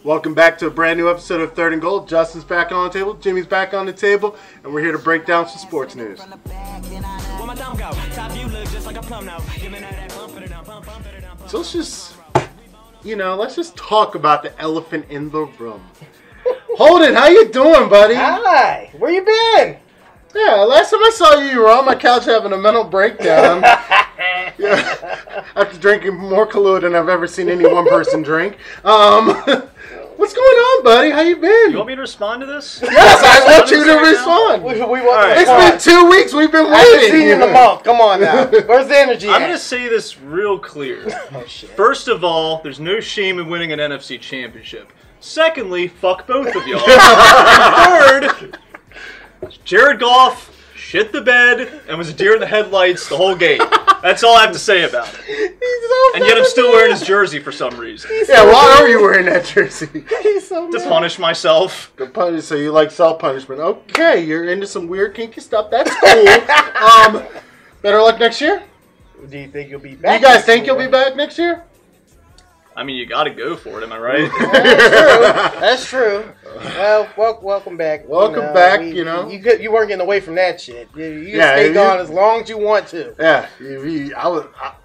Welcome back to a brand new episode of Third and Goal. Justin's back on the table, Jimmy's back on the table, and we're here to break down some sports news. So let's just, let's just talk about the elephant in the room. Holden, how you doing, buddy? Hi. Where you been? Yeah, last time I saw you, you were on my couch having a mental breakdown. Yeah, after drinking more Kahlua than I've ever seen any one person drink. What's going on, buddy? How you been? You want me to respond to this? Yes, I want you to respond. It's been 2 weeks. We've been waiting. I haven't seen you in a month. Come on now. Where's the energy I'm at? going to say this real clear. Oh, shit. First of all, there's no shame in winning an NFC championship. Secondly, fuck both of y'all. Third, Jared Goff shit the bed and was a deer in the headlights the whole game. That's all I have to say about it. And yet I'm still wearing his jersey for some reason. Yeah, why are you wearing that jersey? He's so To punish myself. So you like self-punishment. Okay, you're into some weird kinky stuff. That's cool. Better luck next year? Do you think you'll be back? You guys think you'll be back next year? I mean, you got to go for it, am I right? That's true. Well, welcome back. Welcome back, You weren't getting away from that shit. You can stay gone as long as you want to. Yeah,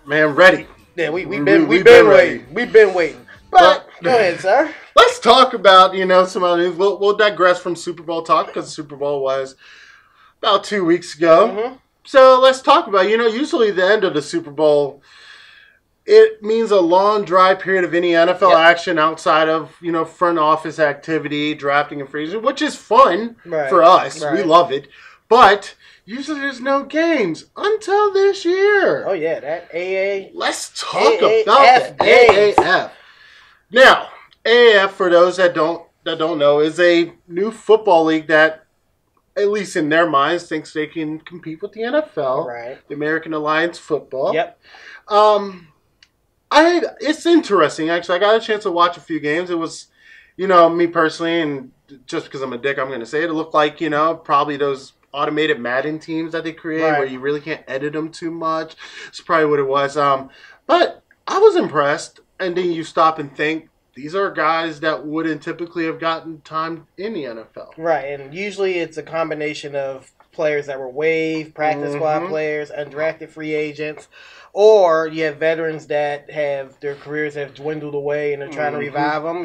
ready. Yeah, we've been waiting. We've been waiting. But go ahead, sir. Let's talk about some other news. We'll digress from Super Bowl talk because the Super Bowl was about 2 weeks ago. Mm-hmm. So let's talk about usually the end of the Super Bowl. It means a long, dry period of any NFL action outside of, front office activity, drafting and free agency, which is fun for us. Right. We love it. But usually there's no games until this year. Oh, yeah. That AA. Let's talk about the AAF. Now, AAF, for those that don't know, is a new football league that, at least in their minds, thinks they can compete with the NFL. Right. The American Alliance Football. Yep. It's interesting, actually. I got a chance to watch a few games. It was, me personally, and just because I'm a dick, I'm going to say it. It looked like, probably those automated Madden teams that they create where you really can't edit them too much. That's probably what it was. But I was impressed. And then you stop and think, these are guys that wouldn't typically have gotten time in the NFL. Right, and usually it's a combination of players that were waived, practice squad players, undrafted free agents, or you have veterans that have their careers have dwindled away and they're trying to revive them.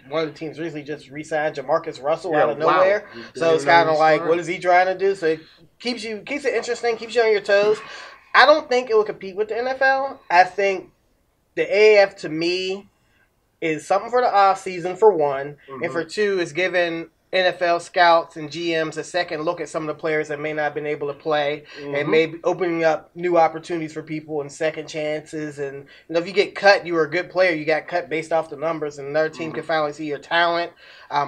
One of the teams recently just re-signed Jamarcus Russell out of nowhere. So it's kind of like, what is he trying to do? So it keeps it interesting, keeps you on your toes. I don't think it will compete with the NFL. I think the AAF, to me, is something for the off season, for one, and for two, is giving NFL scouts and GMs a second look at some of the players that may not have been able to play, and maybe opening up new opportunities for people and second chances. And if you get cut, you were a good player. You got cut based off the numbers, and another team can finally see your talent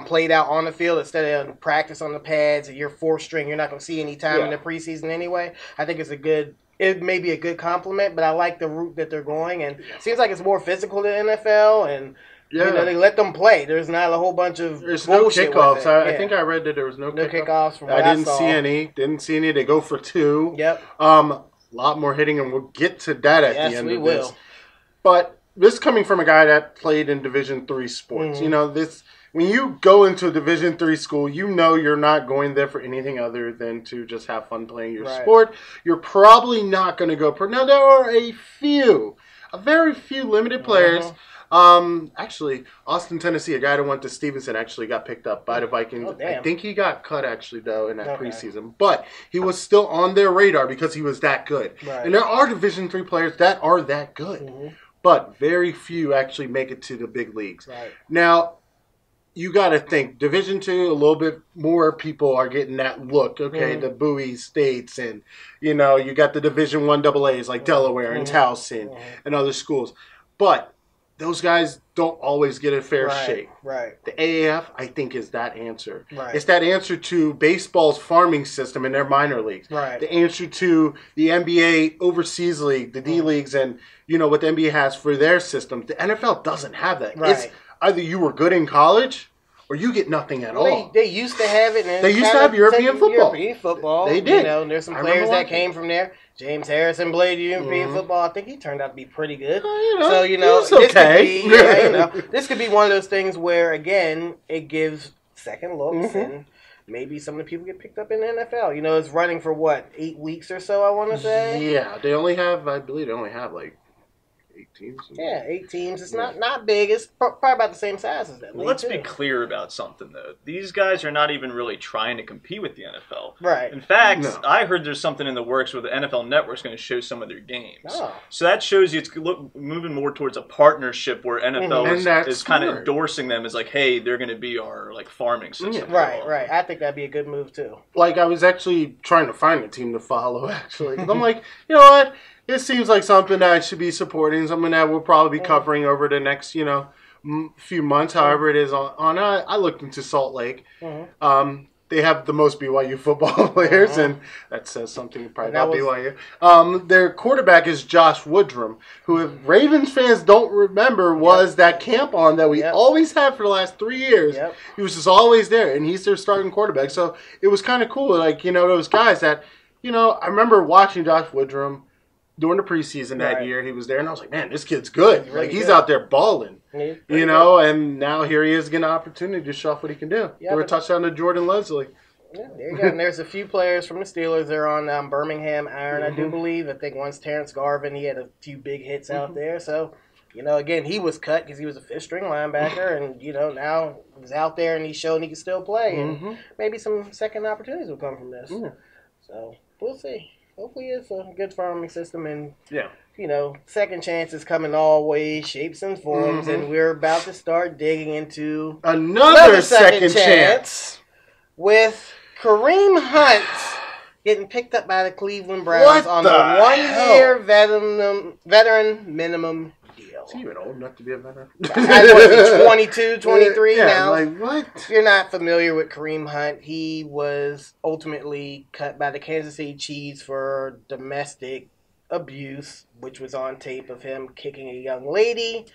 played out on the field instead of practice on the pads. And you're fourth string. You're not going to see any time in the preseason anyway. I think it may be a good compliment, but I like the route that they're going, and it seems like it's more physical than NFL, and they let them play. There's not a whole bunch of bullshit no kickoffs. with it. I think I read that there was no kickoffs. From I didn't see any. Didn't see any. They go for two. Yep. A lot more hitting, and we'll get to that at the end of this. Will. But this coming from a guy that played in Division III sports. When you go into a Division III school, you're not going there for anything other than to just have fun playing your sport. You're probably not going to go pro. Now, there are a very few limited players. Actually, Austin, Tennessee, a guy that went to Stevenson actually got picked up by the Vikings. I think he got cut, actually, though, in that preseason. But he was still on their radar because he was that good. Right. And there are Division III players that are that good. But very few actually make it to the big leagues. Right. Now, you got to think, Division II, a little bit more people are getting that look, the Bowie States, and, you got the Division I AA's like Delaware and Towson and other schools. But those guys don't always get a fair shake. Right. The AAF, I think, is that answer. Right. It's that answer to baseball's farming system in their minor leagues. Right. The answer to the NBA Overseas League, the D Leagues, and, what the NBA has for their system. The NFL doesn't have that. Right. It's either you were good in college or you get nothing at all. They used to have it. And they used to have European football. European football. They did. You know, there's some players that came from there. James Harrison played European football. I think he turned out to be pretty good. So, this okay. could be, this could be one of those things where, again, it gives second looks and maybe some of the people get picked up in the NFL. You know, it's running for, 8 weeks or so, I want to say? Yeah, I believe they only have, 8 teams. Yeah, 8 teams. It's not big. It's probably about the same size as that. Well, let's be clear about something, though. These guys are not even really trying to compete with the NFL. Right. In fact, I heard there's something in the works where the NFL Network's going to show some of their games. Oh. So that shows you it's moving more towards a partnership where NFL is kind of endorsing them as hey, they're going to be our farming system. Right. I think that'd be a good move, too. I was actually trying to find a team to follow, actually. I'm like, you know what? It seems like something that I should be supporting, something that we'll probably be covering over the next, few months, however it is on. I looked into Salt Lake. They have the most BYU football players, and that says something probably about BYU. Their quarterback is Josh Woodrum, who, if Ravens fans don't remember, was that camp on that we always had for the last 3 years. He was just always there, and he's their starting quarterback. So it was kind of cool, those guys that, I remember watching Josh Woodrum during the preseason that year. He was there, and I was like, man, this kid's good. He's out there balling, and now here he is getting an opportunity to show off what he can do. Threw a touchdown to Jordan Leslie. Yeah, there you go. And there's a few players from the Steelers. They're on Birmingham Iron, I do believe. I think one's Terrence Garvin. He had a few big hits out there. So, again, he was cut because he was a fifth-string linebacker, and, now he's out there and he's showing he can still play. And maybe some second opportunities will come from this. So, we'll see. Hopefully it's a good farming system, and second chances come in all ways, shapes, and forms, and we're about to start digging into another second chance with Kareem Hunt getting picked up by the Cleveland Browns on a 1-year veteran minimum deal. Is he even old enough to be a veteran? 22, 23 now. What? If you're not familiar with Kareem Hunt, he was ultimately cut by the Kansas City Chiefs for domestic abuse, which was on tape of him kicking a young lady.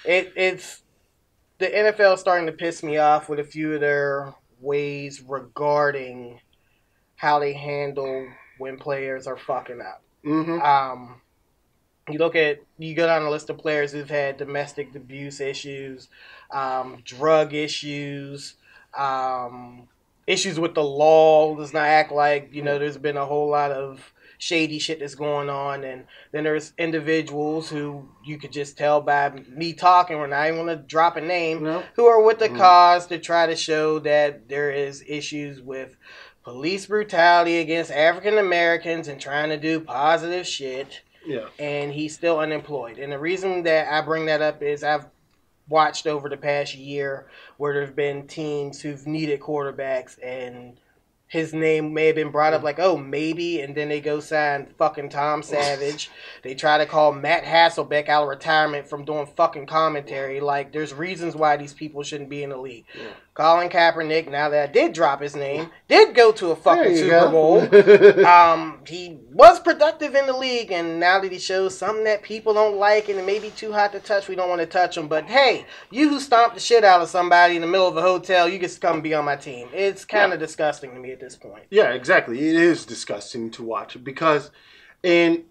It's the NFL starting to piss me off with a few of their ways regarding how they handle when players are fucking up. You go down the list of players who've had domestic abuse issues, drug issues, issues with the law. Does not act like, there's been a whole lot of shady shit that's going on. And then there's individuals who you could just tell by me talking, we're not even going to drop a name, who are with the cause to try to show that there is issues with police brutality against African Americans and trying to do positive shit. Yeah. And he's still unemployed. And the reason that I bring that up is I've watched over the past year where there have been teams who've needed quarterbacks and his name may have been brought up maybe, and then they go sign fucking Tom Savage. They try to call Matt Hasselbeck out of retirement from doing fucking commentary. There's reasons why these people shouldn't be in the league. Yeah. Colin Kaepernick, now that I did drop his name, did go to a fucking Super Bowl. He was productive in the league, and now that he shows something that people don't like and it may be too hot to touch, we don't want to touch him. But hey, you who stomped the shit out of somebody in the middle of a hotel, you just come be on my team. It's kind of disgusting to me at this point. Yeah, exactly. It is disgusting to watch because, and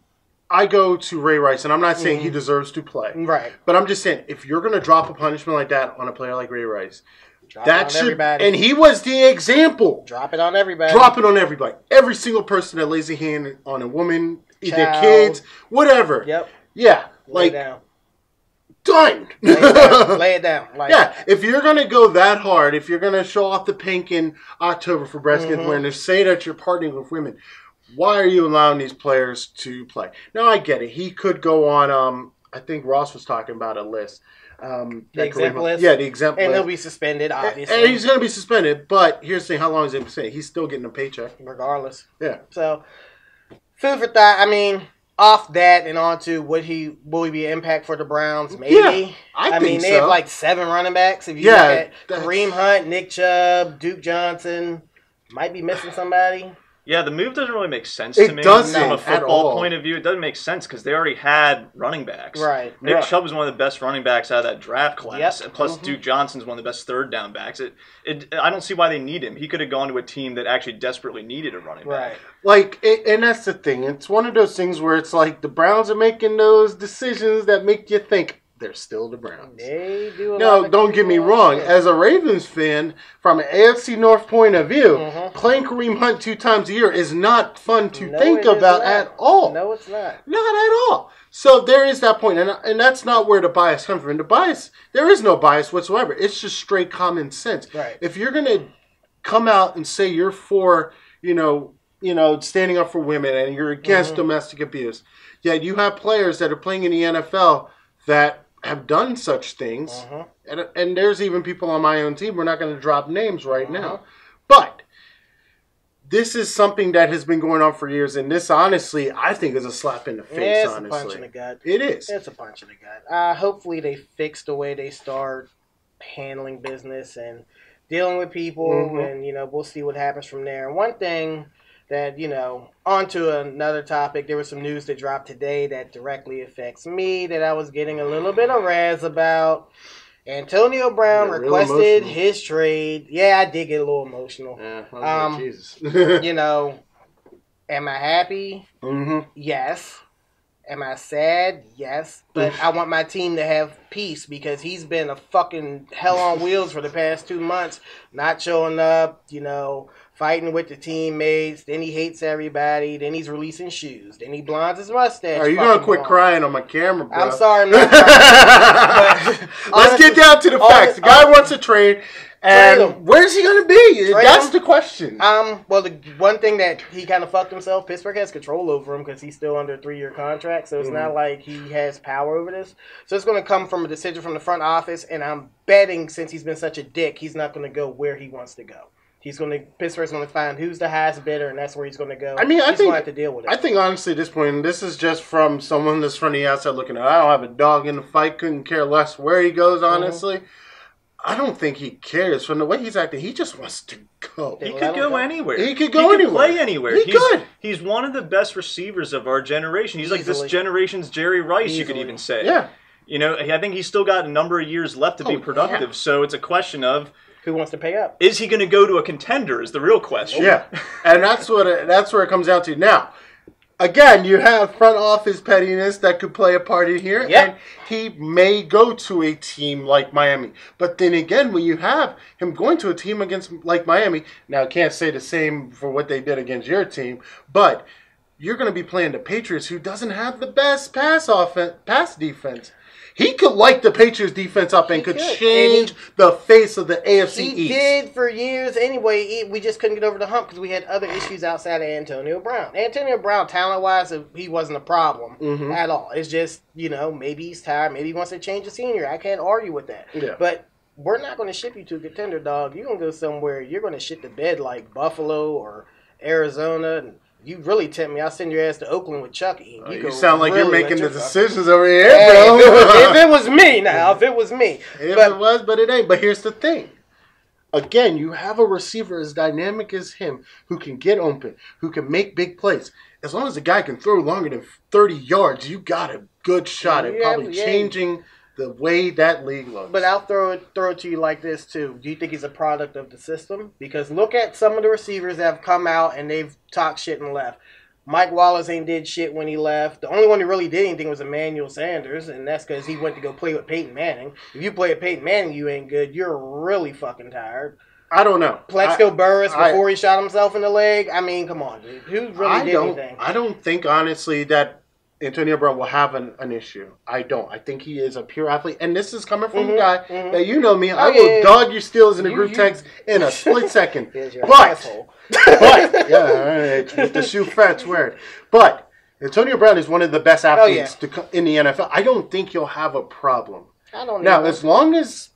I go to Ray Rice, and I'm not saying he deserves to play. Right. But I'm just saying, if you're going to drop a punishment like that on a player like Ray Rice, everybody. And he was the example. Drop it on everybody. Drop it on everybody. Every single person that lays a hand on a woman, either kids, whatever. Yep. Yeah. Lay it down. Done. Lay it down. If you're going to go that hard, if you're going to show off the pink in October for breast cancer awareness, say that you're partnering with women, why are you allowing these players to play? Now, I get it. He could go on, I think Ross was talking about a list. The exempt list? Yeah, the exempt list. And he'll be suspended, obviously. And he's going to be suspended, but here's the thing, how long is he going to stay? He's still getting a paycheck. Regardless. Yeah. So, food for thought. I mean, off that and on to will he be an impact for the Browns? Maybe. Yeah, I think they have 7 running backs. If you look at Kareem Hunt, Nick Chubb, Duke Johnson, might be missing somebody. Yeah, the move doesn't really make sense It to me. doesn't From a at football all. point of view, it doesn't make sense because they already had running backs. Right. Nick Yeah. Chubb was one of the best running backs out of that draft class. Yep. And plus, Duke Johnson's one of the best third down backs. I don't see why they need him. He could have gone to a team that actually desperately needed a running back. Right. Like, and that's the thing. It's one of those things where it's like the Browns are making those decisions that make you think they're still the Browns. They do a lot No, of don't get me cool wrong. shit. As a Ravens fan, from an AFC North point of view, Mm-hmm. playing Kareem Hunt 2 times a year is not fun to No, think it is about not. at all. No, it's not. Not at all. So there is that point, and that's not where the bias comes from. The bias, there is no bias whatsoever. It's just straight common sense. Right. If you're gonna come out and say you're for, standing up for women and you're against domestic abuse, yet you have players that are playing in the NFL that have done such things, and there's even people on my own team. We're not going to drop names right now, but this is something that has been going on for years, and this, honestly, I think is a slap in the face. Yeah, it's honestly, a punch in the gut. It is. It's a punch in the gut. Hopefully they fix the way they start handling business and dealing with people, and we'll see what happens from there. And one thing that, on to another topic, there was some news that dropped today that directly affects me that I was getting a little bit of razz about. Antonio Brown requested his trade. Yeah, I did get a little emotional. Yeah, Jesus. Am I happy? Yes. Am I sad? Yes. But I want my team to have peace because he's been a fucking hell on wheels for the past 2 months, not showing up, fighting with the teammates. Then he hates everybody. Then he's releasing shoes. Then he blondes his mustache. Are you going to quit crying on my camera, bro? I'm sorry. I'm not crying. Let's get down to the facts. The guy wants a trade. And where's he going to be? That's the question. Well, the one thing that he kind of fucked himself, Pittsburgh has control over him because he's still under a 3-year contract, so it's not like he has power over this. So it's going to come from a decision from the front office, and I'm betting since he's been such a dick, he's not going to go where he wants to go. Pittsburgh's going to find who's the highest bidder, and that's where he's going to go. I mean, he's going to have to deal with it. I think, honestly, at this point, and this is just from someone that's from the outside looking at it, I don't have a dog in the fight, couldn't care less where he goes, honestly. I don't think he cares. From the way he's acting, he just wants to go. He could go anywhere. He could go anywhere. Play anywhere. He could. He's one of the best receivers of our generation. He's like this Easily. generation's Jerry Rice, you could even say. Yeah. I think he's still got a number of years left to be productive. Yeah. So it's a question of Who wants to pay up? is he going to go to a contender is the real question. Yeah. And that's where it comes down to. Now, again, you have front office pettiness that could play a part in here. Yep. And he may go to a team like Miami. But then again, when you have him going to a team against like Miami, now I can't say the same for what they did against your team, but you're going to be playing the Patriots, who doesn't have the best pass defense. He could light the Patriots defense up and could change the face of the AFC East. He did for years anyway. We just couldn't get over the hump because we had other issues outside of Antonio Brown. Antonio Brown, talent-wise, he wasn't a problem at all. It's just, maybe he's tired. Maybe he wants to change the scenery. I can't argue with that. Yeah. But we're not going to ship you to a contender, dog. You're going to go somewhere. You're going to shit the bed like Buffalo or Arizona. And you really tempt me. I'll send your ass to Oakland with Chucky. You sound like really you're making the let your decisions over here, Hey, bro. if it was me now, if it was me. It was, but it ain't. But here's the thing. Again, you have a receiver as dynamic as him who can get open, who can make big plays. As long as the guy can throw longer than 30 yards, you got a good shot at probably changing the way that league looks. But I'll throw it to you like this, too. Do you think he's a product of the system? Because look at some of the receivers that have come out and they've talked shit and left. Mike Wallace ain't did shit when he left. The only one who really did anything was Emmanuel Sanders, and that's because he went to go play with Peyton Manning. If you play with Peyton Manning, you ain't good. You're really fucking tired. I don't know. Plexico Burress before he shot himself in the leg. I mean, come on, dude. Who really did anything? I don't think, honestly, that Antonio Brown will have an issue. I don't. I think he is a pure athlete. And this is coming from a guy that you know me. I will dog your steals in a group text in a split second. Asshole. But with the shoe fetch word. But Antonio Brown is one of the best athletes in the NFL. I don't think he'll have a problem. I don't know. As long as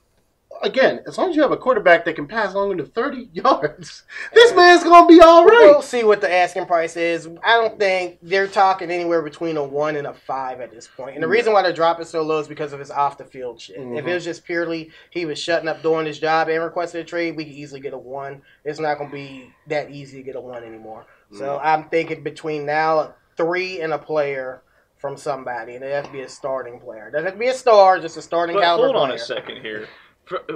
you have a quarterback that can pass longer than 30 yards, this man's going to be all right. We'll see what the asking price is. I don't think they're talking anywhere between a 1 and a 5 at this point. And the reason why they're dropping so low is because of his off-the-field shit. If it was just purely he was shutting up doing his job and requested a trade, we could easily get a 1. It's not going to be that easy to get a 1 anymore. So I'm thinking between now 3 and a player from somebody, and it has to be a starting player. It doesn't have to be a star, just a starting caliber player. Hold on a second here.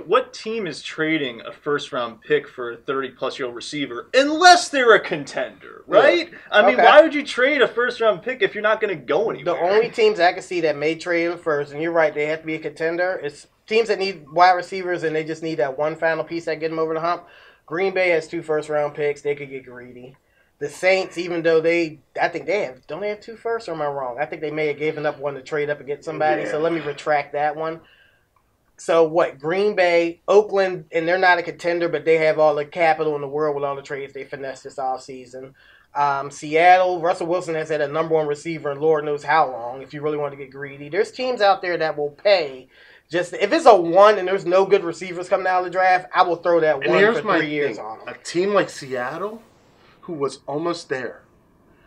What team is trading a first-round pick for a 30-plus-year-old receiver unless they're a contender, right? Yeah. I mean, why would you trade a first-round pick if you're not going to go anywhere? The only teams I can see that may trade him first, and you're right, they have to be a contender, it's teams that need wide receivers and they just need that one final piece that get them over the hump. Green Bay has 2 first-round picks. They could get greedy. The Saints, even though I think they have, don't they have 2 firsts, or am I wrong? I think they may have given up one to trade up and get somebody, so let me retract that one. So what, Green Bay, Oakland, and they're not a contender, but they have all the capital in the world with all the trades they finessed this offseason. Seattle, Russell Wilson has had a number 1 receiver in Lord knows how long, if you really want to get greedy. There's teams out there that will pay. Just if it's a 1 and there's no good receivers coming out of the draft, I will throw that 1 for 3 years on them. A team like Seattle, who was almost there.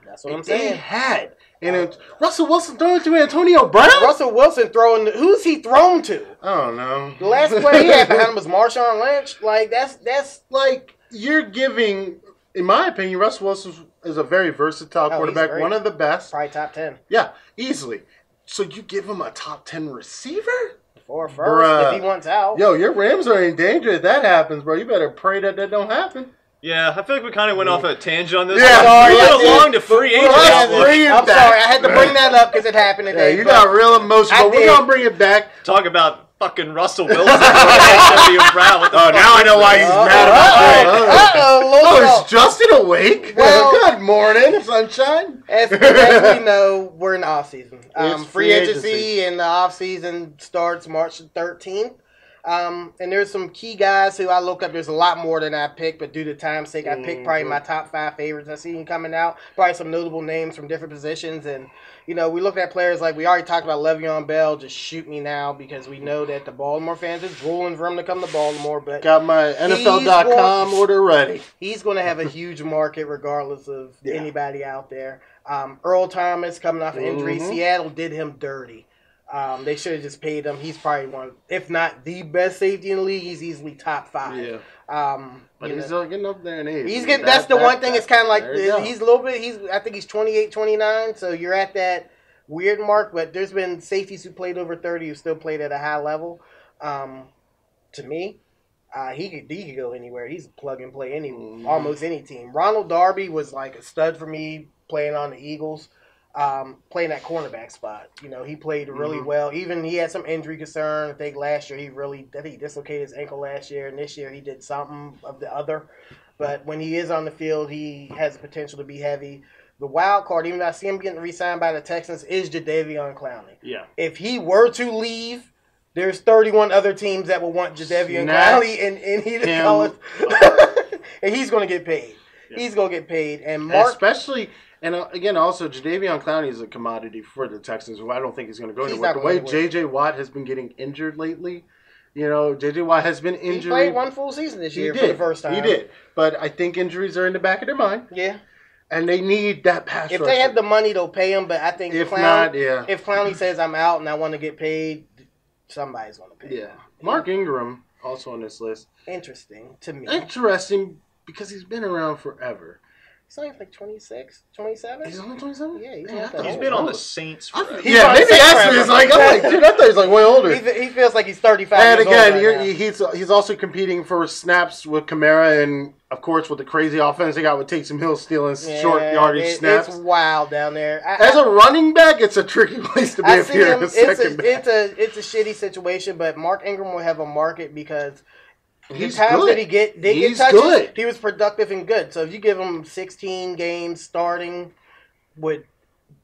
That's what I'm saying. They had. And Russell Wilson throwing to Antonio Brown? Russell Wilson throwing... Who's he thrown to? I don't know. The last play he had behind him was Marshawn Lynch. Like, that's like, you're giving... In my opinion, Russell Wilson is a very versatile quarterback. One of the best. Probably top 10. Yeah, easily. So you give him a top 10 receiver? Or first, if he wants out. Yo, your Rams are in danger if that happens, bro. You better pray that don't happen. Yeah, I feel like we kind of went off a tangent on this. Yeah, sorry, we went along to free agents. I'm sorry, I had to bring that up because it happened today. Yeah, you got real emotional, but we're going to bring it back. Talk about fucking Russell Wilson. Now I know why he's mad about that. Is Justin awake? Well, good morning, sunshine. As we know, we're in the offseason. Free agency and the offseason starts March 13th. And there's some key guys who I look up. There's a lot more than I picked, but due to time's sake, I picked probably my top 5 favorites I see coming out. Probably some notable names from different positions. And, we look at players like we already talked about Le'Veon Bell. Just shoot me now because we know that the Baltimore fans are drooling for him to come to Baltimore. But got my NFL.com order ready. He's going to have a huge market regardless of anybody out there. Earl Thomas coming off an injury. Seattle did him dirty. They should have just paid him. He's probably one, if not the best safety in the league. He's easily top 5. Yeah. But he's getting up there in age. That's the one thing. It's kind of like he's a little bit. I think he's 28, 29. So you're at that weird mark. But there's been safeties who played over 30 who still played at a high level. To me, he could go anywhere. He's plug and play almost any team. Ronald Darby was like a stud for me playing on the Eagles. Playing that cornerback spot. He played really well. Even he had some injury concern. I think last year he dislocated his ankle last year, and this year he did something of the other. But when he is on the field, he has the potential to be heavy. The wild card, even though I see him getting re-signed by the Texans, is Jadeveon Clowney. Yeah. If he were to leave, there's 31 other teams that will want Jadeveon Clowney in any of the colors. And he's going to get paid. Yeah. He's going to get paid. And especially... And again, also, Jadeveon Clowney is a commodity for the Texans, who I don't think he's going to go anywhere. The way J.J. Watt has been getting injured lately, J.J. Watt has been injured. He played 1 full season this year for the first time. He did. But I think injuries are in the back of their mind. Yeah. And they need that pass rusher. If they have the money, they'll pay him. But I think if Clowney says, I'm out and I want to get paid, somebody's going to pay him. Yeah. Mark Ingram, also on this list. Interesting to me. Interesting because he's been around forever. He's only like 26, 27? He's only 27? Yeah, he's been on the Saints forever. Maybe that's what he's like. Dude, I thought he was like way older. He feels like he's 35 and years again, old right he's also competing for snaps with Kamara and, of course, with the crazy offense they got with Taysom Hill stealing short yardage snaps. It's wild down there. As a running back, it's a tricky place to be if you're a second back. It's a shitty situation, but Mark Ingram will have a market because... He's times good. That get touches, good. He was productive and good. So if you give him 16 games starting with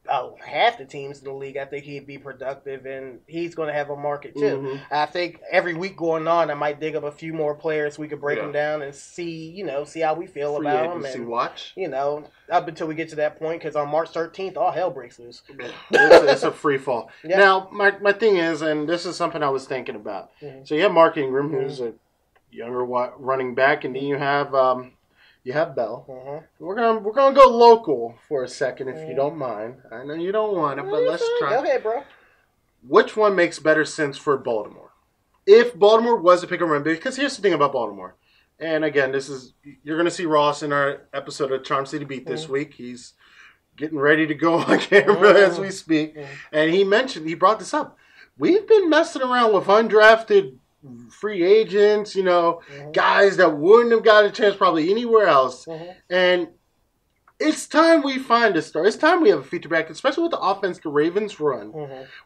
half the teams in the league, I think he'd be productive, and he's going to have a market too. I think every week going on, I might dig up a few more players we could break them down and see how we feel about them. And watch. Up until we get to that point, because on March 13th, all hell breaks loose. It's a free fall. Yeah. Now, my thing is, and this is something I was thinking about. So you have Mark Ingram, who's a younger running back, and then you have Bell. We're gonna go local for a second, if you don't mind. I know you don't want it, but let's try. Go ahead, bro. Which one makes better sense for Baltimore? If Baltimore was to pick a run, because here's the thing about Baltimore: And again, you're going to see Ross in our episode of Charm City Beat this week. He's getting ready to go on camera as we speak. And he brought this up. We've been messing around with undrafted free agents, guys that wouldn't have got a chance probably anywhere else. And it's time we find a star. It's time we have a feature back, especially with the offense the Ravens run,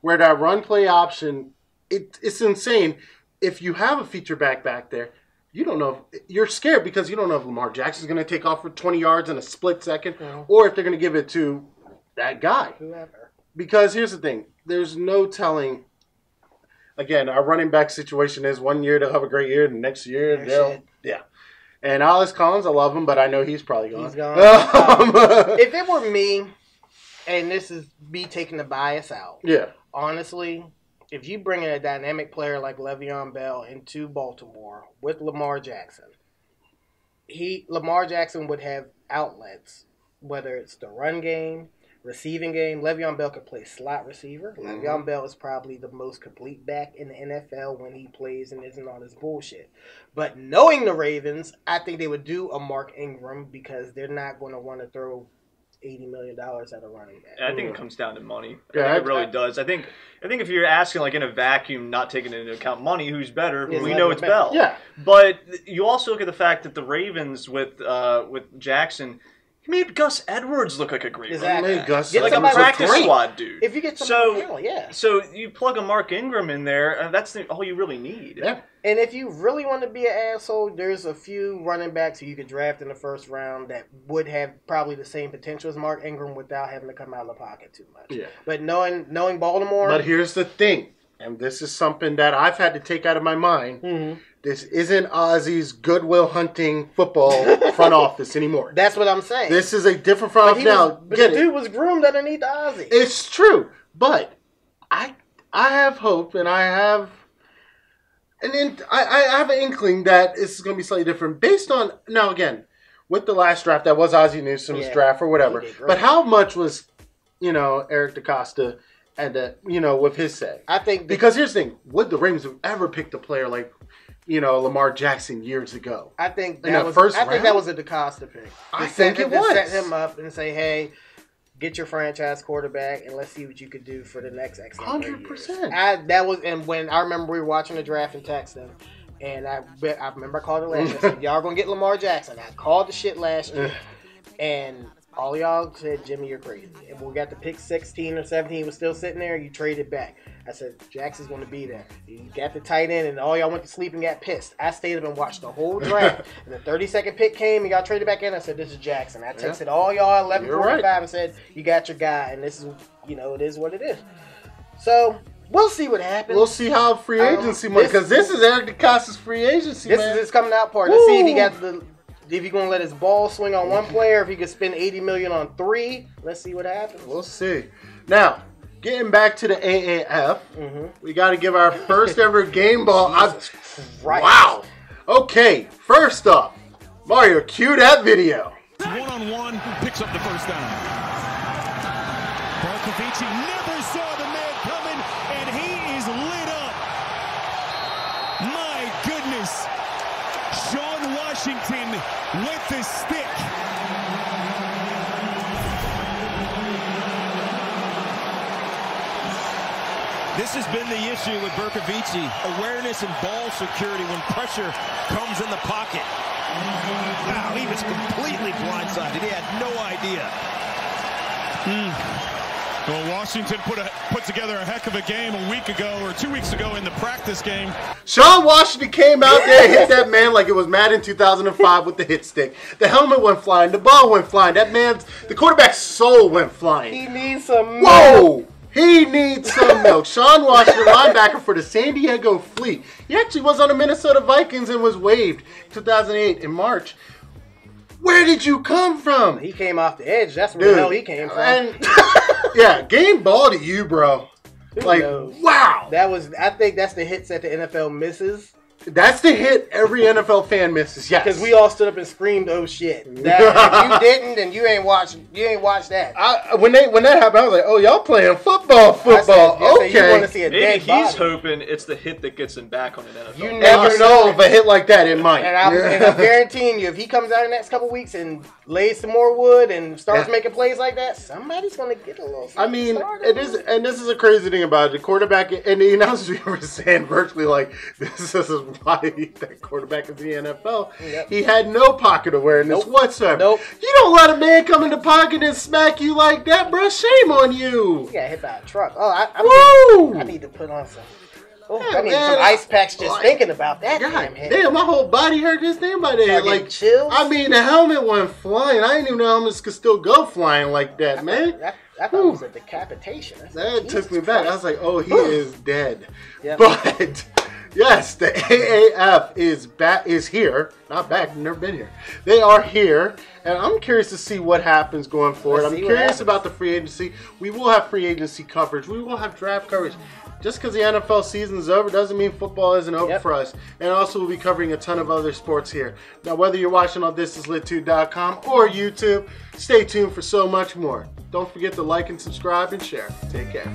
where that run play option, it's insane. If you have a feature back there, you don't know if you're scared because you don't know if Lamar Jackson's going to take off for 20 yards in a split second or if they're going to give it to that guy. Whoever. Because here's the thing. There's no telling. Again, our running back situation is 1 year they'll have a great year, and next year they'll. Yeah. And Alex Collins, I love him, but I know he's probably gone. He's gone. If it were me, and this is me taking the bias out, honestly, if you bring in a dynamic player like Le'Veon Bell into Baltimore with Lamar Jackson, Lamar Jackson would have outlets, whether it's the run game, receiving game. Le'Veon Bell could play slot receiver. Le'Veon Bell is probably the most complete back in the NFL when he plays and isn't all this bullshit. But knowing the Ravens, I think they would do a Mark Ingram because they're not going to want to throw $80 million at a running back. I think it comes down to money. I think it really does. I think if you're asking like in a vacuum, not taking into account money, who's better? We know it's Bell. Yeah. But you also look at the fact that the Ravens with Jackson, he made Gus Edwards look like a great exactly. Gus like a practice squad dude. If you get some So you plug a Mark Ingram in there, that's all you really need. Yeah. And if you really want to be an asshole, there's a few running backs who you could draft in the first round that would have probably the same potential as Mark Ingram without having to come out of the pocket too much. Yeah. But knowing Baltimore. But here's the thing, and this is something that I've had to take out of my mind. This isn't Ozzy's Goodwill Hunting football front office anymore. That's what I'm saying. This is a different front office now. But the dude was groomed underneath Ozzy. It's true, but I have hope, and I have an inkling that this is going to be slightly different based on now again with the last draft that was Ozzie Newsome's draft or whatever. But how much was Eric DaCosta and with his say? I think because here's the thing: would the Ravens have ever picked a player like Lamar Jackson years ago? I think that was a DaCosta pick. I think it was. Set him up and say, hey, get your franchise quarterback and let's see what you could do for the next X number of years. 100%. And when I remember we were watching the draft and texting, and I remember I called it last year. I said, y'all gonna get Lamar Jackson. I called the shit last year, and all y'all said, Jimmy, you're crazy. And when we got to pick 16 or 17, he was still sitting there, you traded back. I said, Jackson's going to be there. You got the tight end, and all y'all went to sleep and got pissed. I stayed up and watched the whole draft. And the 32nd pick came, and y'all traded back in. I said, this is Jackson. I texted all y'all 11:45 and said, you got your guy, and this is, it is what it is. So we'll see what happens. We'll see how free agency money, because this is Eric DaCosta's free agency, This is his coming out part. To see if he got if he's gonna let his ball swing on one player, if he could spend $80 million on 3, let's see what happens. We'll see. Now, getting back to the AAF, we got to give our first ever game ball. Wow. Okay, first up, Mario, cue that video. One-on-one, picks up the first down. Barkovici never saw the man coming, and he is lit up. My goodness. Sean Washington with the stick. This has been the issue with Barkovici. Awareness and ball security when pressure comes in the pocket. Wow, he was completely blindsided. He had no idea. Well, Washington put together a heck of a game a week ago or 2 weeks ago in the practice game. Sean Washington came out there and hit that man like it was Madden 2005 with the hit stick. The helmet went flying. The ball went flying. The quarterback's soul went flying. He needs some milk. Whoa! He needs some milk. Sean Washington, linebacker for the San Diego Fleet. He actually was on the Minnesota Vikings and was waived in 2008 in March. Where did you come from? He came off the edge. That's where the hell he came from. And, yeah, game ball to you, bro. Like, wow. I think that's the hits that the NFL misses. That's the hit every NFL fan misses. Yes, because we all stood up and screamed, "Oh shit!" That, if you didn't, then you ain't watched that. When that happened, I was like, "Oh, y'all playing football? Okay." You want to see a Maybe dead he's body. hoping it's the hit that gets him back on an NFL. You never know if a hit like that, it might. And I'm guaranteeing you, if he comes out in the next couple weeks and lays some more wood and starts making plays like that, somebody's going to get a little. I mean, it is, and this is a crazy thing about it. The quarterback and the announcers were saying virtually like, "This is why that quarterback is the NFL." Yep. He had no pocket awareness whatsoever. Nope. You don't let a man come in the pocket and smack you like that, bro. Shame on you. He got hit by a truck. Oh, I need to put on some. Oh, Yeah, I need man, some ice packs just thinking about that. God damn, my whole body hurt just thinking about that. Like, chills. I mean, the helmet went flying. I didn't even know helmets could still go flying like that, man. I thought it was a decapitation. That took me back. I was like, oh, he is dead. Yep. But yes, the AAF is here. Not back. Never been here. They are here, and I'm curious to see what happens going forward. I'm curious about the free agency. We will have free agency coverage. We will have draft coverage. Just because the NFL season is over doesn't mean football isn't over for us. And also we'll be covering a ton of other sports here. Now, whether you're watching on ThisIsLitTube.com or YouTube, stay tuned for so much more. Don't forget to like and subscribe and share. Take care.